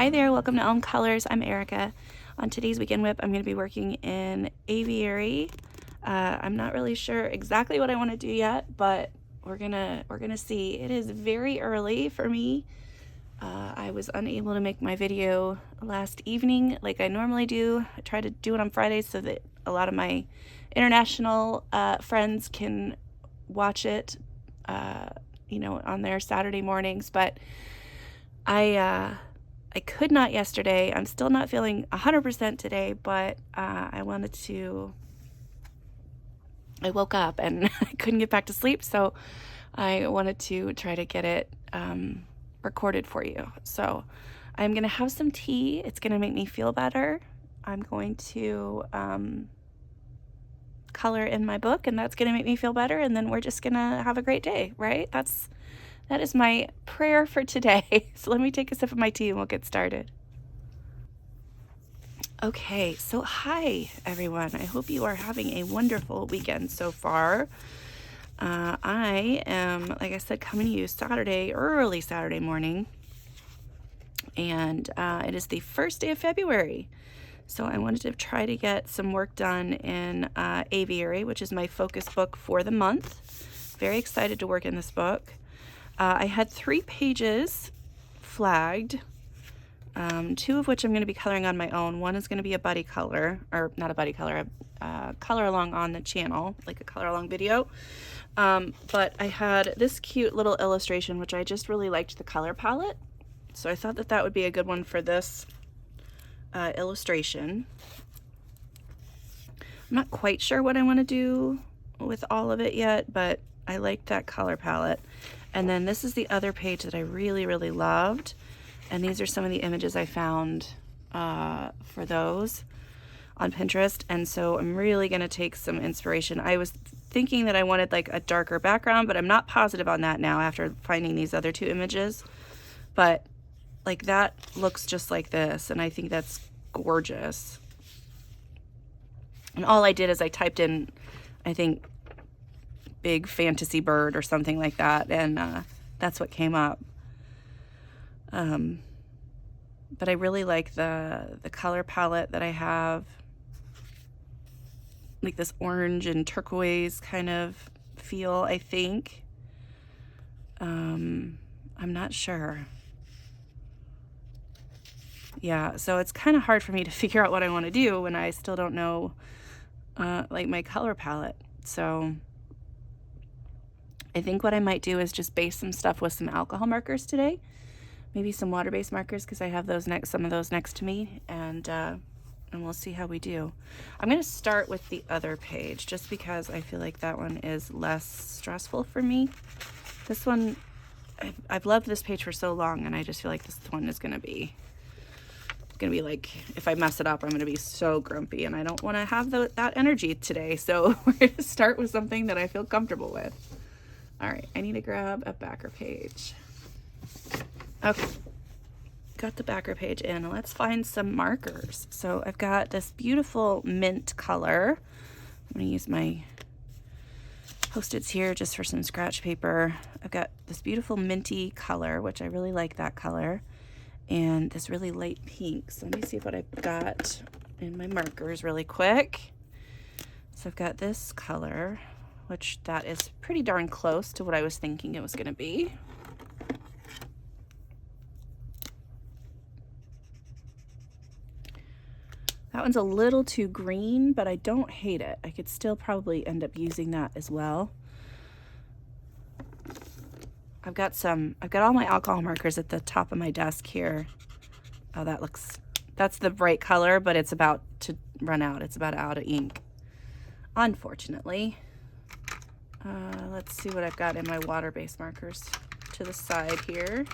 Hi there, welcome to Elm Colors. I'm Erica. On today's Weekend Whip, I'm going to be working in Aviary. I'm not really sure exactly what I want to do yet, but we're gonna see. It is very early for me. I was unable to make my video last evening like I normally do. I try to do it on Fridays so that a lot of my international friends can watch it, on their Saturday mornings, but I could not yesterday. I'm still not feeling 100% today, but I woke up and I couldn't get back to sleep, so I wanted to try to get it recorded for you. So I'm going to have some tea. It's going to make me feel better. I'm going to color in my book, and that's going to make me feel better, and then we're just going to have a great day, right? That is my prayer for today. So let me take a sip of my tea and we'll get started. Okay, so hi everyone. I hope you are having a wonderful weekend so far. I am, like I said, coming to you early Saturday morning, and it is the first day of February. So I wanted to try to get some work done in Aviary, which is my focus book for the month. Very excited to work in this book. I had 3 pages flagged, 2 of which I'm going to be coloring on my own. One is going to be a buddy color, or not a buddy color, a color along on the channel, like a color along video. But I had this cute little illustration, which I just really liked the color palette. So I thought that that would be a good one for this illustration. I'm not quite sure what I want to do with all of it yet, but I liked that color palette. And then this is the other page that I really, really loved. And these are some of the images I found for those on Pinterest. And so I'm really going to take some inspiration. I was thinking that I wanted like a darker background, but I'm not positive on that now after finding these other 2 images. But like that looks just like this, and I think that's gorgeous. And all I did is I typed in, I think, big fantasy bird or something like that, and that's what came up. But I really like the color palette that I have, like this orange and turquoise kind of feel, I think. I'm not sure. Yeah, so it's kind of hard for me to figure out what I want to do when I still don't know like my color palette. So I think what I might do is just base some stuff with some alcohol markers today, maybe some water-based markers, because I have those some of those next to me, and we'll see how we do. I'm going to start with the other page just because I feel like that one is less stressful for me. This one, I've loved this page for so long, and I just feel like this one is going to be like, if I mess it up, I'm going to be so grumpy, and I don't want to have that energy today. So we're going to start with something that I feel comfortable with. All right, I need to grab a backer page. Okay, got the backer page in. Let's find some markers. So I've got this beautiful mint color. I'm going to use my Post-its here just for some scratch paper. I've got this beautiful minty color, which I really like that color, and this really light pink. So let me see what I've got in my markers really quick. So I've got this color, which that is pretty darn close to what I was thinking it was going to be. That one's a little too green, but I don't hate it. I could still probably end up using that as well. I've got all my alcohol markers at the top of my desk here. Oh, that's the bright color, but it's about to run out. It's about out of ink, unfortunately. Let's see what I've got in my water-based markers to the side here.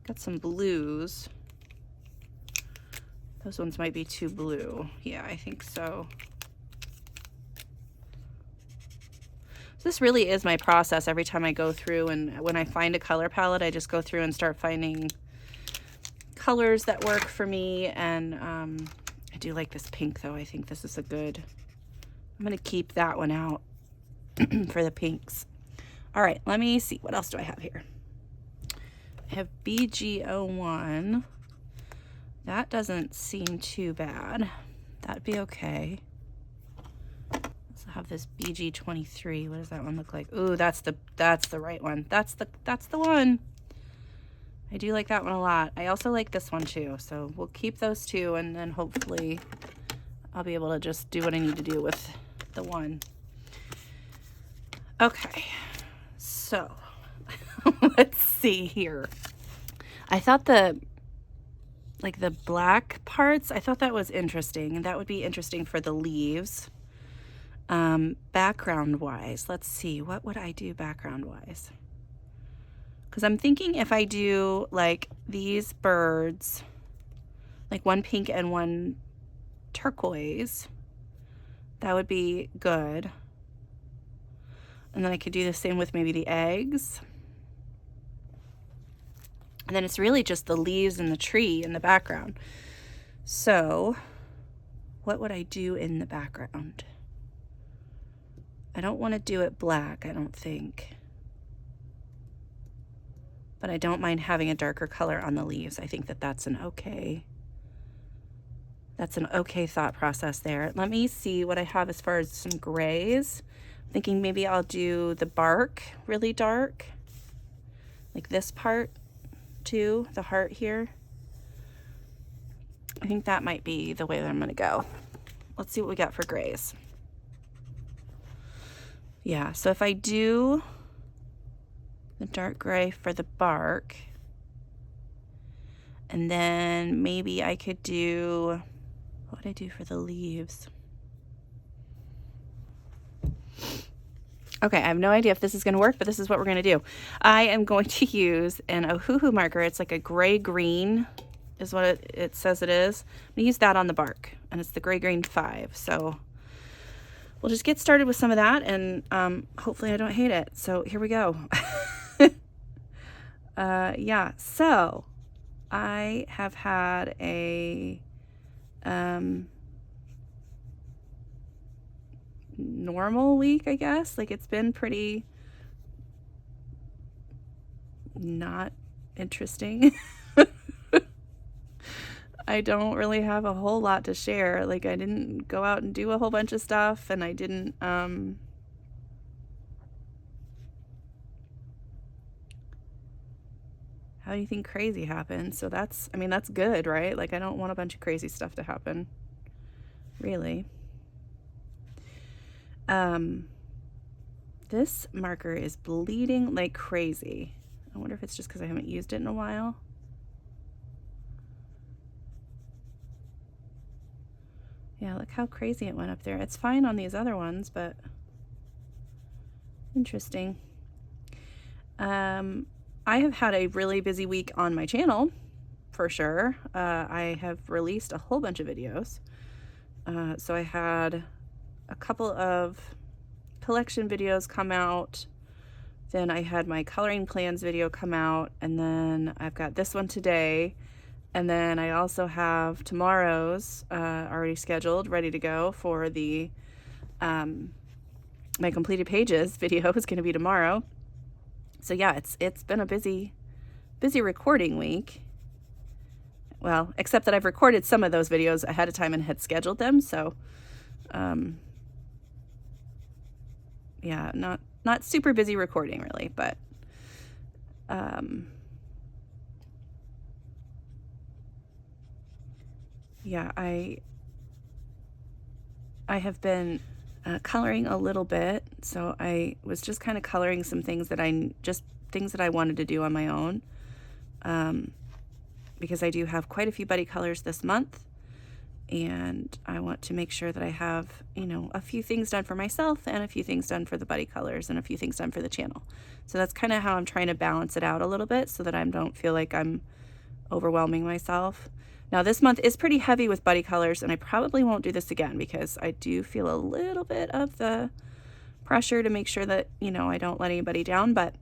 Got some blues. Those ones might be too blue. Yeah, I think so. So this really is my process every time I go through, and when I find a color palette, I just go through and start finding colors that work for me. And I do like this pink though. I think this is a good, I'm gonna keep that one out for the pinks. All right, let me see, what else do I have here? I have BG01. That doesn't seem too bad. That'd be okay. Let's have this BG23. What does that one look like? Ooh, that's the right one. That's the one. I do like that one a lot. I also like this one too. So we'll keep those two, and then hopefully I'll be able to just do what I need to do with the one. Okay, so let's see here. I thought the black parts, I thought that was interesting, and that would be interesting for the leaves. Background wise, let's see, what would I do background wise? Because I'm thinking if I do like these birds, like one pink and one turquoise, that would be good. And then I could do the same with maybe the eggs. And then it's really just the leaves and the tree in the background. So what would I do in the background? I don't want to do it black, I don't think. But I don't mind having a darker color on the leaves. I think that that's an okay thought process there. Let me see what I have as far as some grays. I'm thinking maybe I'll do the bark really dark, like this part too, the heart here. I think that might be the way that I'm gonna go. Let's see what we got for grays. Yeah, so if I do the dark gray for the bark, and then maybe I could do, what would I do for the leaves? Okay, I have no idea if this is going to work, but this is what we're going to do. I am going to use an Ohuhu marker. It's like a gray-green is what it says it is. I'm going to use that on the bark, and it's the gray-green 5. So we'll just get started with some of that, and hopefully I don't hate it. So here we go. Yeah, so I have had a normal week, I guess. Like, it's been pretty not interesting. I don't really have a whole lot to share. Like, I didn't go out and do a whole bunch of stuff, and I didn't how do you think crazy happened? So that's, I mean, that's good, right? Like, I don't want a bunch of crazy stuff to happen, really. This marker is bleeding like crazy. I wonder if it's just because I haven't used it in a while. Yeah, look how crazy it went up there. It's fine on these other ones, but interesting. I have had a really busy week on my channel, for sure. I have released a whole bunch of videos. So I had a couple of collection videos come out. Then I had my coloring plans video come out. And then I've got this one today. And then I also have tomorrow's already scheduled, ready to go for the my completed pages video is going to be tomorrow. So yeah, it's been a busy recording week. Well, except that I've recorded some of those videos ahead of time and had scheduled them. So yeah, not super busy recording really, but yeah, I have been coloring a little bit. So I was just kind of coloring some things that I wanted to do on my own. Because I do have quite a few buddy colors this month, and I want to make sure that I have, you know, a few things done for myself and a few things done for the buddy colors and a few things done for the channel. So that's kind of how I'm trying to balance it out a little bit so that I don't feel like I'm overwhelming myself. Now this month is pretty heavy with buddy colors, and I probably won't do this again because I do feel a little bit of the pressure to make sure that, you know, I don't let anybody down. But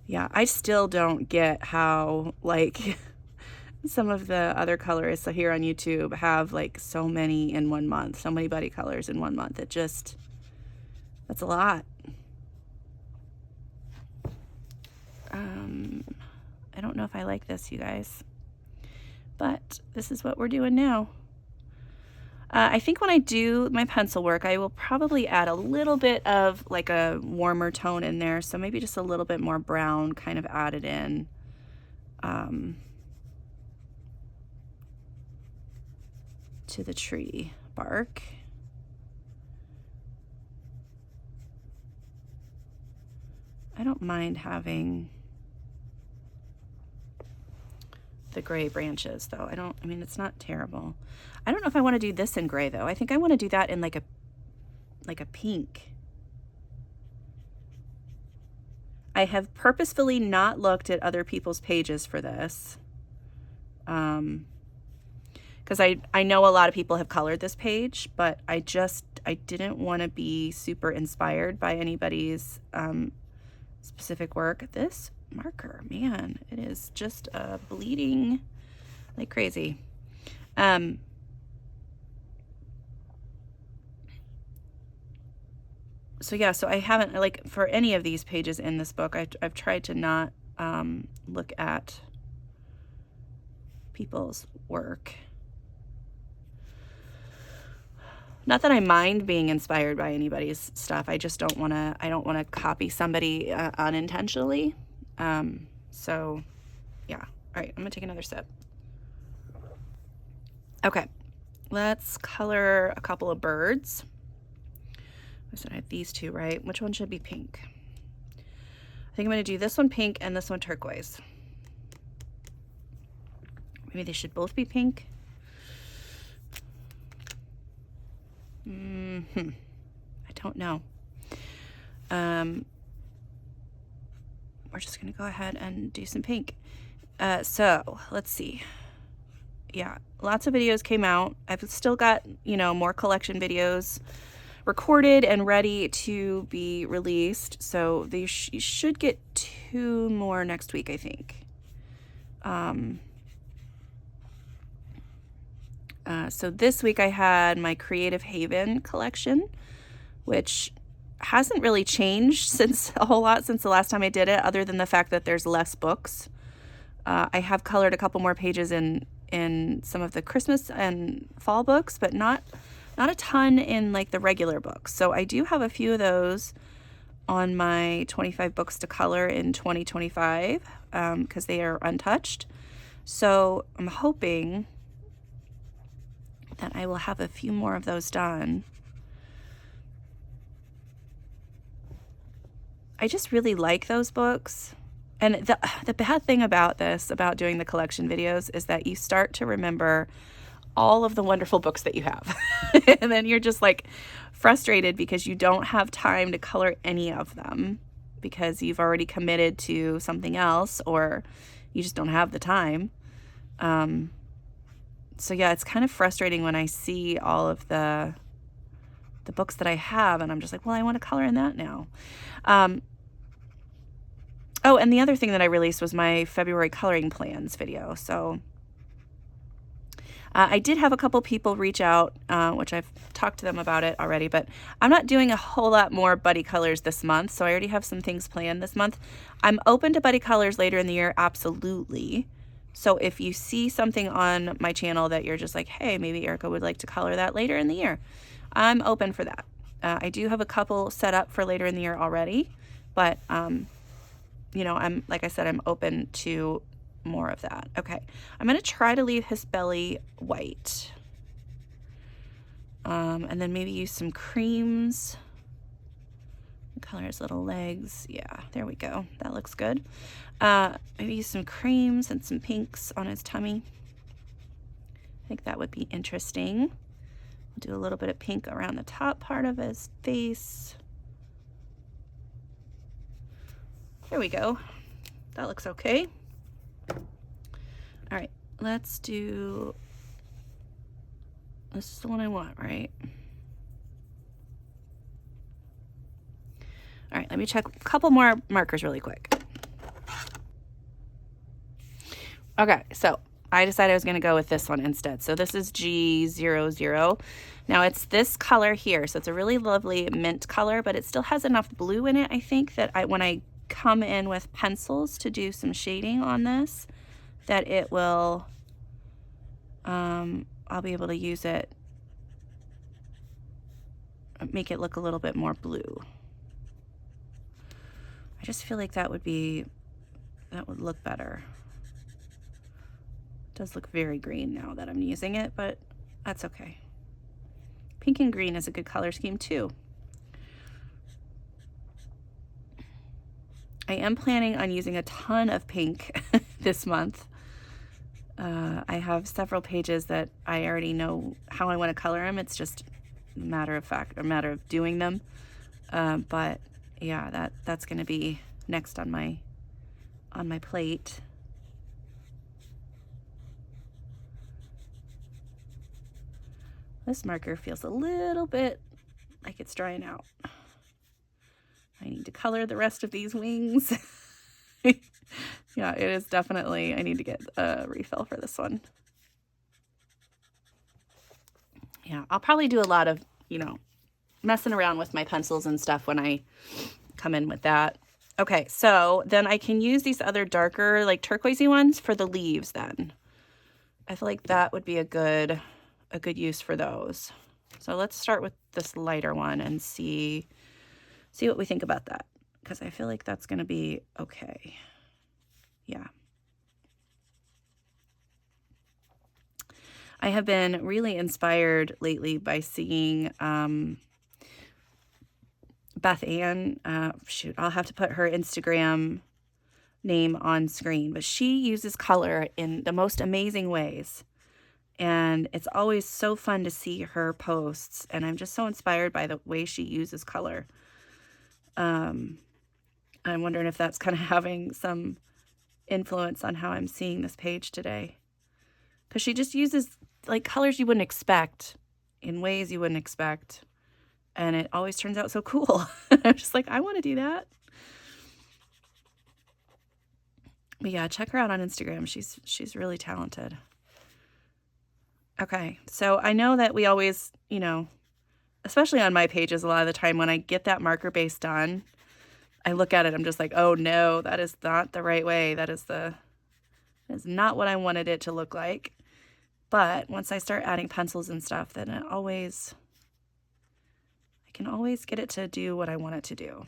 yeah, I still don't get how, like, some of the other colorists here on YouTube have like so many in 1 month, so many buddy colors in 1 month. That's a lot. I don't know if I like this, you guys, but this is what we're doing now. I think when I do my pencil work, I will probably add a little bit of like a warmer tone in there. So maybe just a little bit more brown kind of added in. To the tree bark. I don't mind having the gray branches though. I mean, it's not terrible. I don't know if I want to do this in gray though. I think I want to do that in like a pink. I have purposefully not looked at other people's pages for this. Because I know a lot of people have colored this page, but I didn't want to be super inspired by anybody's specific work. This marker, man, it is just bleeding like crazy. So yeah, so I haven't, like, for any of these pages in this book, I've tried to not look at people's work. Not that I mind being inspired by anybody's stuff. I just don't want to copy somebody unintentionally. So yeah. All right, I'm gonna take another sip. Okay, let's color a couple of birds. I said I have these two, right? Which one should be pink? I think I'm gonna do this one pink and this one turquoise. Maybe they should both be pink. I don't know. We're just gonna go ahead and do some pink. So let's see. Yeah, lots of videos came out. I've still got, you know, more collection videos recorded and ready to be released. So they you should get 2 more next week, I think. So this week I had my Creative Haven collection, which hasn't really changed a whole lot since the last time I did it, other than the fact that there's less books. I have colored a couple more pages in some of the Christmas and fall books, but not a ton in like the regular books. So I do have a few of those on my 25 books to color in 2025 because they are untouched. So I'm hoping that I will have a few more of those done. I just really like those books. And the bad thing about doing the collection videos, is that you start to remember all of the wonderful books that you have. And then you're just like frustrated because you don't have time to color any of them because you've already committed to something else, or you just don't have the time. So yeah, it's kind of frustrating when I see all of the books that I have and I'm just like, well, I want to color in that now. Oh, and the other thing that I released was my February coloring plans video. So I did have a couple people reach out, which I've talked to them about it already, but I'm not doing a whole lot more buddy colors this month. So I already have some things planned this month. I'm open to buddy colors later in the year. Absolutely. So if you see something on my channel that you're just like, hey, maybe Erica would like to color that later in the year, I'm open for that. I do have a couple set up for later in the year already, but, you know, like I said, I'm open to more of that. Okay, I'm going to try to leave his belly white. And then maybe use some creams. Color his little legs. Yeah, there we go. That looks good. Maybe use some creams and some pinks on his tummy. I think that would be interesting. We'll do a little bit of pink around the top part of his face. There we go. That looks okay. All right, let's do, this is the one I want, right? All right, let me check a couple more markers really quick. Okay, so I decided I was gonna go with this one instead. So this is G00. Now it's this color here. So it's a really lovely mint color, but it still has enough blue in it, I think, that when I come in with pencils to do some shading on this, that it will, I'll be able to use it, make it look a little bit more blue. I just feel like that would look better. It does look very green now that I'm using it, but that's okay. Pink and green is a good color scheme too. I am planning on using a ton of pink this month. I have several pages that I already know how I want to color them. It's just a matter of doing them. But yeah, that's going to be next on my plate. This marker feels a little bit like it's drying out. I need to color the rest of these wings. Yeah, it is definitely, I need to get a refill for this one. Yeah, I'll probably do a lot of, messing around with my pencils and stuff when I come in with that. Okay, so then I can use these other darker, like turquoisey ones for the leaves then. I feel like that would be a good use for those. So let's start with this lighter one and see what we think about that, because I feel like that's going to be okay. Yeah. I have been really inspired lately by seeing Beth Ann. Shoot, I'll have to put her Instagram name on screen, but she uses color in the most amazing ways. And it's always so fun to see her posts, and I'm just so inspired by the way she uses color. I'm wondering if that's kind of having some influence on how I'm seeing this page today, because she just uses like colors you wouldn't expect in ways you wouldn't expect, and it always turns out so cool. I'm just like, I want to do that. But yeah, check her out on Instagram. She's really talented. Okay, so I know that we always, especially on my pages, a lot of the time when I get that marker base done, I look at it, I'm just like, oh no, that is not the right way. That is not what I wanted it to look like. But once I start adding pencils and stuff, then I can always get it to do what I want it to do.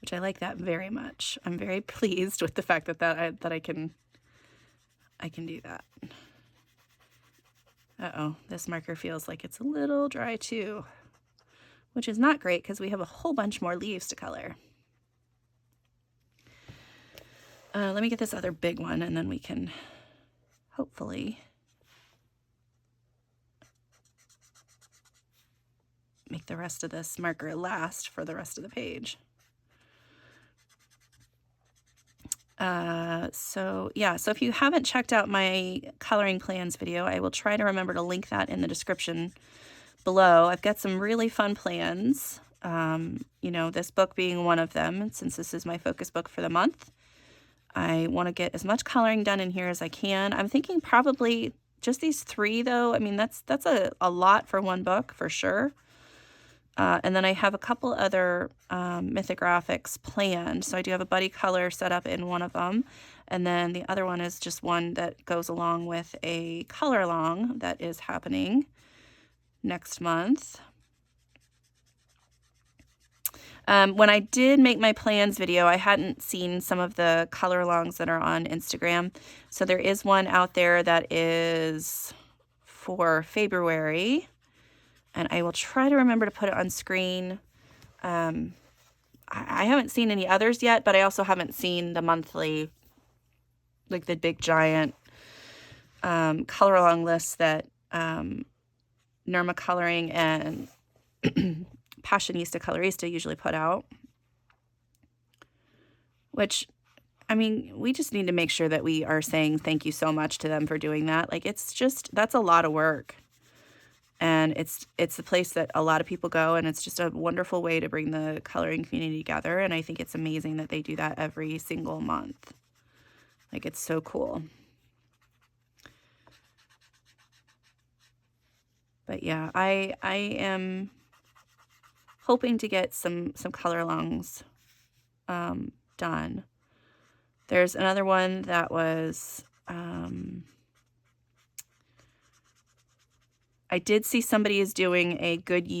Which I like that very much. I'm very pleased with the fact that I can do that. Uh-oh, this marker feels like it's a little dry too, which is not great because we have a whole bunch more leaves to color. Let me get this other big one, and then we can hopefully make the rest of this marker last for the rest of the page. So if you haven't checked out my coloring plans video, I will try to remember to link that in the description below. I've got some really fun plans, this book being one of them, since this is my focus book for the month. I want to get as much coloring done in here as I can. I'm thinking probably just these 3 though. I mean, that's a lot for one book for sure. And then I have a couple other mythographics planned. So I do have a buddy color set up in one of them. And then the other one is just one that goes along with a color along that is happening next month. When I did make my plans video, I hadn't seen some of the color alongs that are on Instagram. So there is one out there that is for February. And I will try to remember to put it on screen. I haven't seen any others yet, but I also haven't seen the monthly, like the big giant color along lists that Nirma Coloring and Passionista Colorista usually put out. Which, I mean, we just need to make sure that we are saying thank you so much to them for doing that. Like, that's a lot of work. And it's the place that a lot of people go, and it's just a wonderful way to bring the coloring community together. And I think it's amazing that they do that every single month. Like, it's so cool. But yeah, I am hoping to get some color alongs done. There's another one that was, I did see somebody is doing a good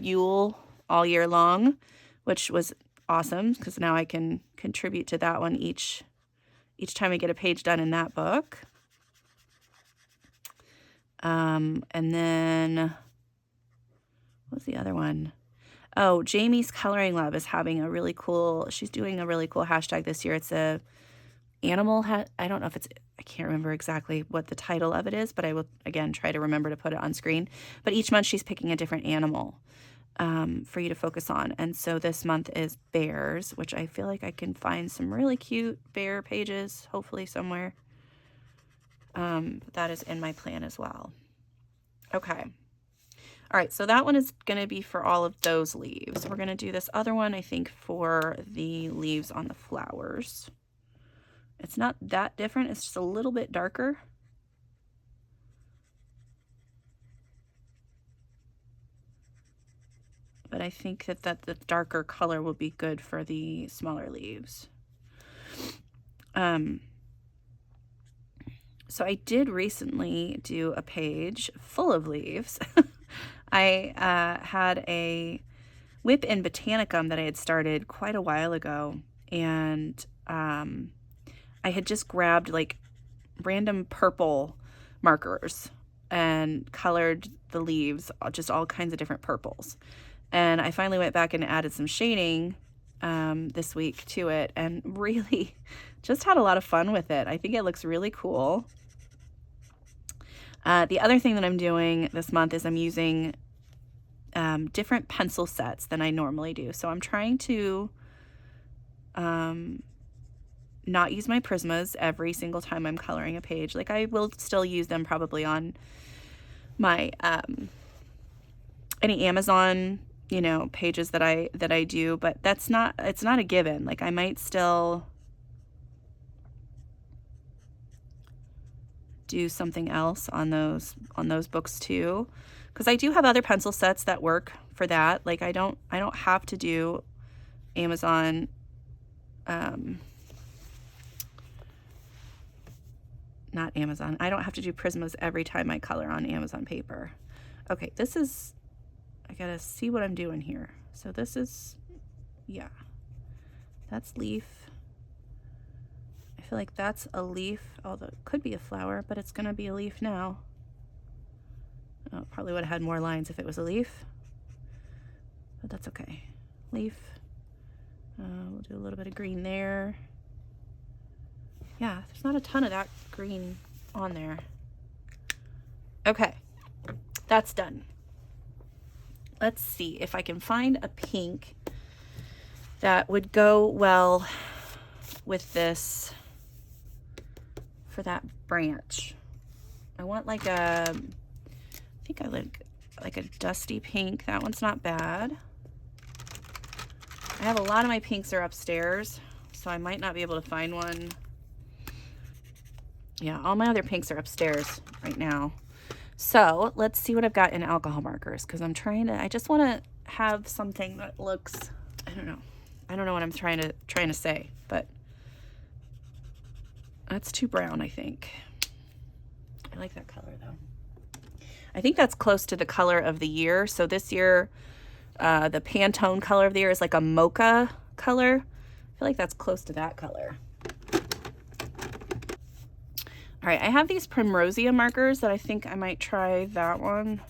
Yule all year long, which was awesome because now I can contribute to that one each time I get a page done in that book. And then what's the other one? Oh, Jamie's Coloring Lab is having a really cool, she's doing a really cool hashtag this year. It's a animal, I don't know if it's, I can't remember exactly what the title of it is, but I will, again, try to remember to put it on screen. But each month she's picking a different animal for you to focus on. And so this month is bears, which I feel like I can find some really cute bear pages, hopefully somewhere. That is in my plan as well. Okay. All right, so that one is going to be for all of those leaves. We're going to do this other one, I think, for the leaves on the flowers. It's not that different. It's just a little bit darker. But I think that the darker color will be good for the smaller leaves. So I did recently do a page full of leaves. I had a whip in Botanicum that I had started quite a while ago, and I had just grabbed like random purple markers and colored the leaves, just all kinds of different purples. And I finally went back and added some shading this week to it, and really just had a lot of fun with it. I think it looks really cool. The other thing that I'm doing this month is I'm using different pencil sets than I normally do. So I'm trying to not use my Prismas every single time I'm coloring a page. Like, I will still use them probably on my any Amazon, you know, pages that I do, but it's not a given. Like, I might still do something else on those books too, because I do have other pencil sets that work for that. Like, I don't have to do Amazon not Amazon. I don't have to do Prismas every time I color on Amazon paper. Okay, this is, I gotta see what I'm doing here. So this is, yeah, that's leaf. I feel like that's a leaf, although it could be a flower, but it's gonna be a leaf now. Oh, probably would have had more lines if it was a leaf, but that's okay. Leaf. We'll do a little bit of green there. Yeah, there's not a ton of that green on there. Okay, that's done. Let's see if I can find a pink that would go well with this for that branch. I want like a, I think I like a dusty pink. That one's not bad. I have a lot of my pinks are upstairs, so I might not be able to find one. Yeah, all my other pinks are upstairs right now. So let's see what I've got in alcohol markers, because I just want to have something that looks, I don't know what I'm trying to say, but that's too brown, I think. I like that color though. I think that's close to the color of the year. So this year, the Pantone color of the year is like a mocha color. I feel like that's close to that color. All right, I have these Primrosia markers that I think I might try that one,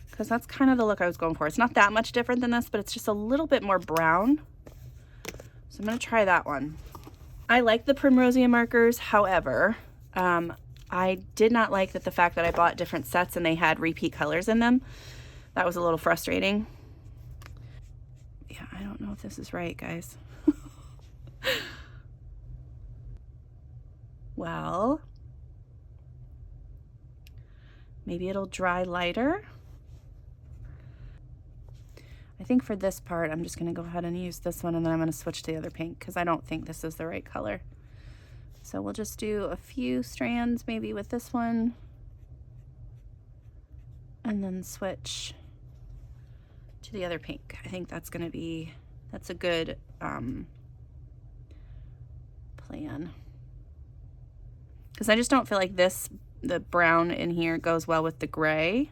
because that's kind of the look I was going for. It's not that much different than this, but it's just a little bit more brown. So I'm going to try that one. I like the Primrosia markers. However, I did not like the fact that I bought different sets and they had repeat colors in them. That was a little frustrating. Yeah, I don't know if this is right, guys. Well, maybe it'll dry lighter. I think for this part, I'm just going to go ahead and use this one, and then I'm going to switch to the other pink because I don't think this is the right color. So we'll just do a few strands maybe with this one, and then switch to the other pink. I think that's going to be, that's a good plan. Because I just don't feel like the brown in here goes well with the gray.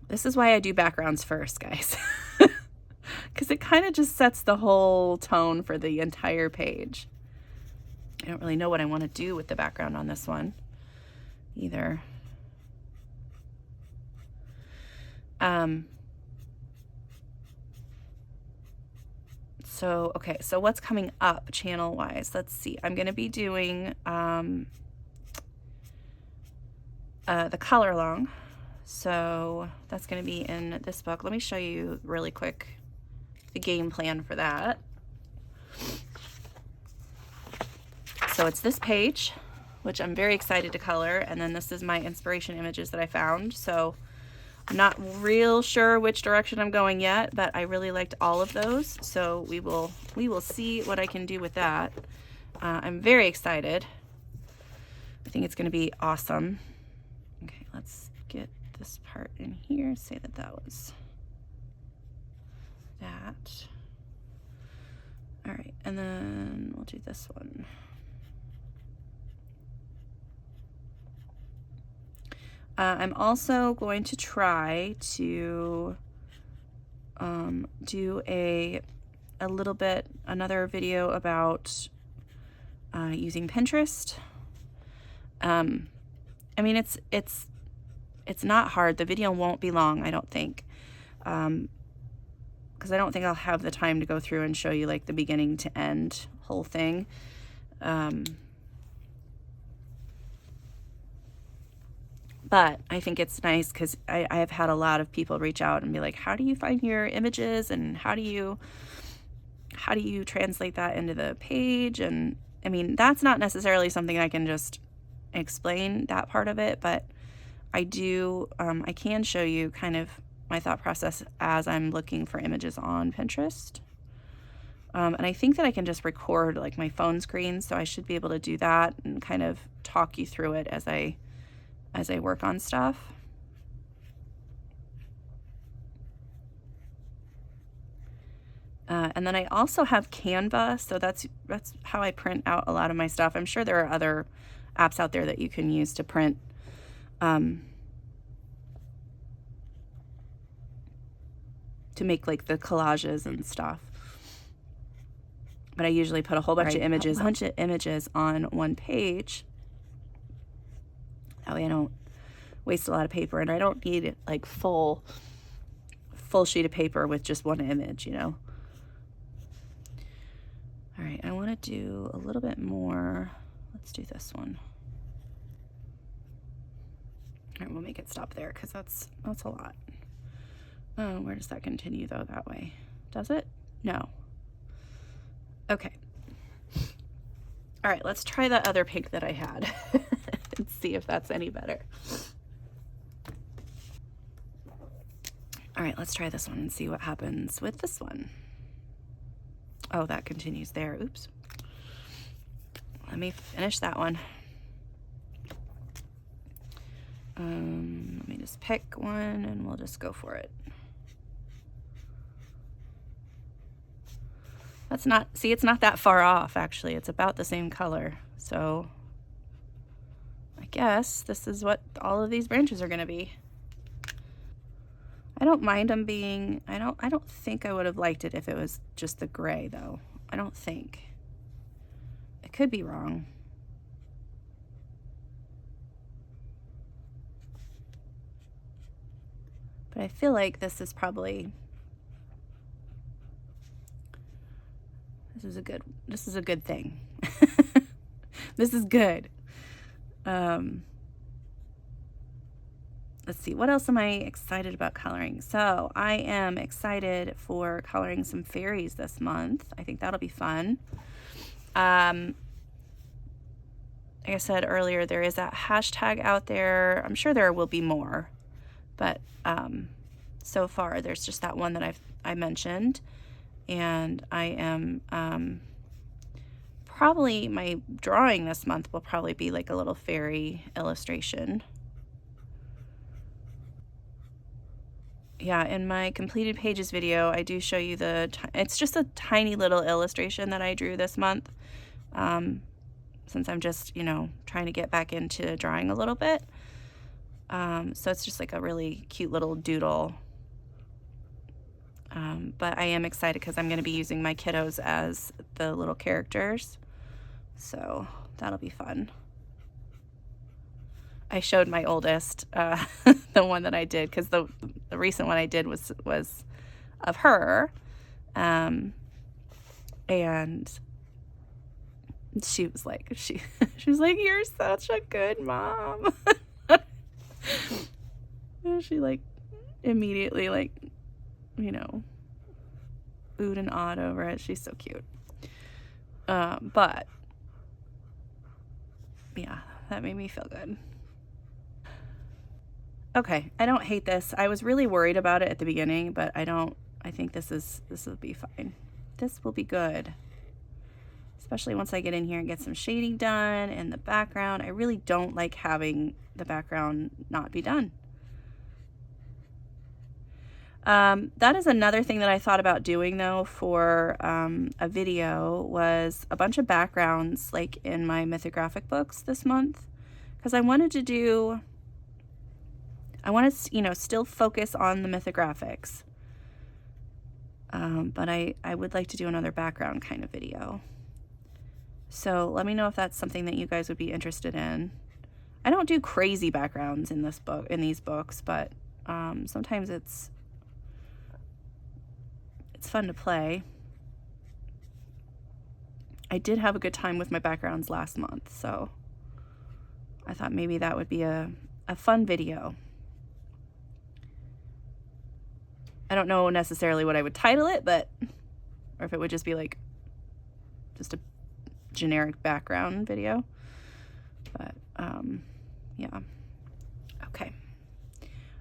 This is why I do backgrounds first, guys. Because it kind of just sets the whole tone for the entire page. I don't really know what I want to do with the background on this one either. So, okay, so what's coming up channel-wise? Let's see. I'm going to be doing the color along. So that's going to be in this book. Let me show you really quick the game plan for that. So it's this page, which I'm very excited to color, and then this is my inspiration images that I found. So I'm not real sure which direction I'm going yet, but I really liked all of those. So we will see what I can do with that. I'm very excited. I think it's going to be awesome. Okay, let's get this part in here. Say that that was that. All right, and then we'll do this one. I'm also going to try to do another video about using Pinterest. I mean, it's not hard. The video won't be long, I don't think, because I don't think I'll have the time to go through and show you like the beginning to end whole thing. But I think it's nice because I have had a lot of people reach out and be like, how do you find your images, and how do you translate that into the page? And I mean, that's not necessarily something I can just explain, that part of it, but I can show you kind of my thought process as I'm looking for images on Pinterest. And I think that I can just record like my phone screen, so I should be able to do that and kind of talk you through it as I work on stuff. And then I also have Canva, so that's how I print out a lot of my stuff. I'm sure there are other apps out there that you can use to print to make like the collages and stuff. But I usually put a whole bunch of images on one page. That way I don't waste a lot of paper, and I don't need like full sheet of paper with just one image, you know. All right, I want to do a little bit more. Let's do this one. All right, we'll make it stop there because that's a lot. Oh, where does that continue though? That way. Does it? No. Okay. All right, let's try the other pink that I had and see if that's any better. All right, let's try this one and see what happens with this one. Oh, that continues there. Oops. Let me finish that one. Let me just pick one and we'll just go for it. That's not, see, it's not that far off actually. It's about the same color. So I guess this is what all of these branches are going to be. I don't mind them being, I don't think I would have liked it if it was just the gray though. I don't think. I could be wrong. But I feel like this is probably, this is a good thing. This is good. Let's see, what else am I excited about coloring? So I am excited for coloring some fairies this month. I think that'll be fun. Like I said earlier, there is that hashtag out there. I'm sure there will be more, but so far there's just that one that I mentioned, and I am probably, my drawing this month will probably be like a little fairy illustration. Yeah, in my completed pages video, I do show you it's just a tiny little illustration that I drew this month, since I'm just, you know, trying to get back into drawing a little bit. So it's just like a really cute little doodle. But I am excited because I'm going to be using my kiddos as the little characters, so that'll be fun. I showed my oldest the one that I did, because the recent one I did was of her, and she was like, she was like, "You're such a good mom." And she like immediately, like, you know, oohed and awed over it. She's so cute. But yeah, that made me feel good. Okay, I don't hate this. I was really worried about it at the beginning, but I think this will be fine. This will be good. Especially once I get in here and get some shading done in the background. I really don't like having the background not be done. That is another thing that I thought about doing, though, for a video, was a bunch of backgrounds like in my mythographic books this month, because I wanted to, you know, still focus on the mythographics, but I would like to do another background kind of video. So let me know if that's something that you guys would be interested in. I don't do crazy backgrounds in these books, but sometimes it's fun to play. I did have a good time with my backgrounds last month, so I thought maybe that would be a fun video. I don't know necessarily what I would title it, or if it would just be like just a generic background video, but yeah. Okay.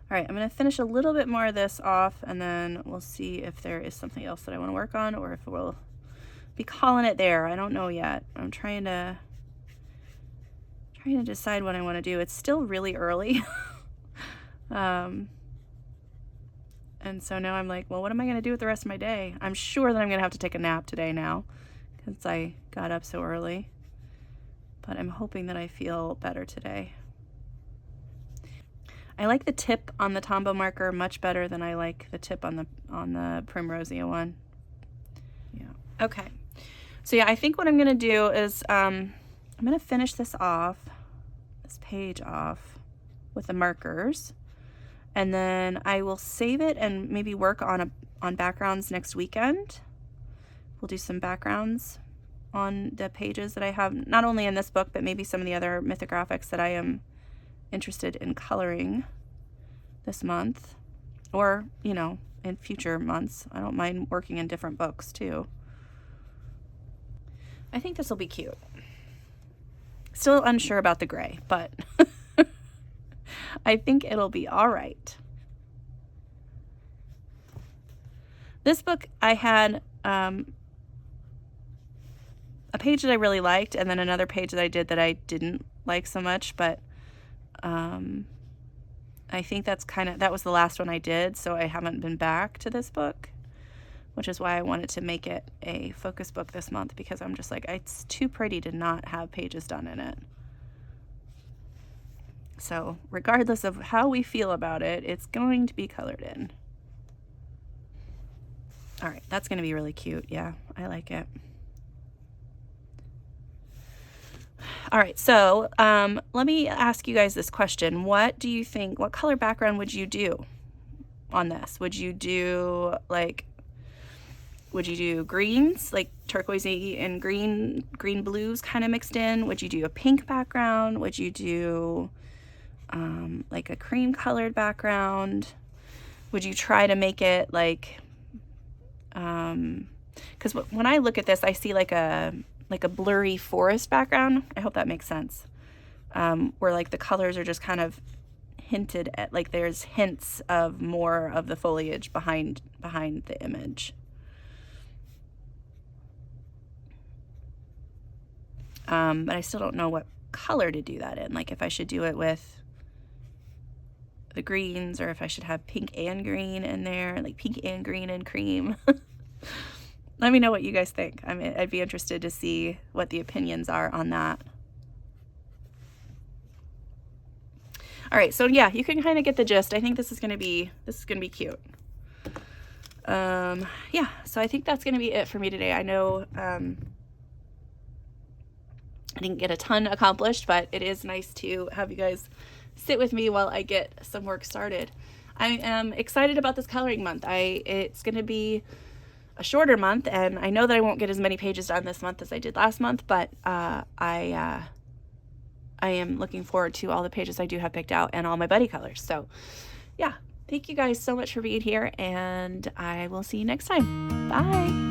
All right, I'm going to finish a little bit more of this off, and then we'll see if there is something else that I want to work on, or if we'll be calling it there. I don't know yet. I'm trying to decide what I want to do. It's still really early. And so now I'm like, well, what am I going to do with the rest of my day? I'm sure that I'm going to have to take a nap today now, because I got up so early. But I'm hoping that I feel better today. I like the tip on the Tombow marker much better than I like the tip on the Primrosia one. Yeah. Okay. So yeah, I think what I'm going to do is I'm going to finish this page off with the markers, and then I will save it and maybe work on backgrounds next weekend. We'll do some backgrounds on the pages that I have, not only in this book, but maybe some of the other mythographics that I am interested in coloring this month, or, you know, in future months. I don't mind working in different books too. I think this will be cute. Still unsure about the gray, but I think it'll be all right. This book, I had a page that I really liked, and then another page that I did that I didn't like so much, but I think that was the last one I did, so I haven't been back to this book, which is why I wanted to make it a focus book this month, because I'm just like, it's too pretty to not have pages done in it. So regardless of how we feel about it, it's going to be colored in. All right, that's going to be really cute. Yeah, I like it. All right, so let me ask you guys this question. What do you think, what color background would you do on this? Would you do greens, like turquoisey and green blues kind of mixed in? Would you do a pink background? Would you do like a cream colored background? Would you try to make it like, because when I look at this, I see like a blurry forest background. I hope that makes sense. Where like the colors are just kind of hinted at, like there's hints of more of the foliage behind the image. But I still don't know what color to do that in. Like if I should do it with the greens, or if I should have pink and green in there, like pink and green and cream. Let me know what you guys think. I mean, I'd be interested to see what the opinions are on that. All right, so yeah, you can kind of get the gist. I think this is gonna be cute. Yeah, so I think that's gonna be it for me today. I know I didn't get a ton accomplished, but it is nice to have you guys sit with me while I get some work started. I am excited about this coloring month. It's gonna be a shorter month, and I know that I won't get as many pages done this month as I did last month, but I am looking forward to all the pages I do have picked out and all my buddy colors. So yeah, thank you guys so much for being here, and I will see you next time. Bye.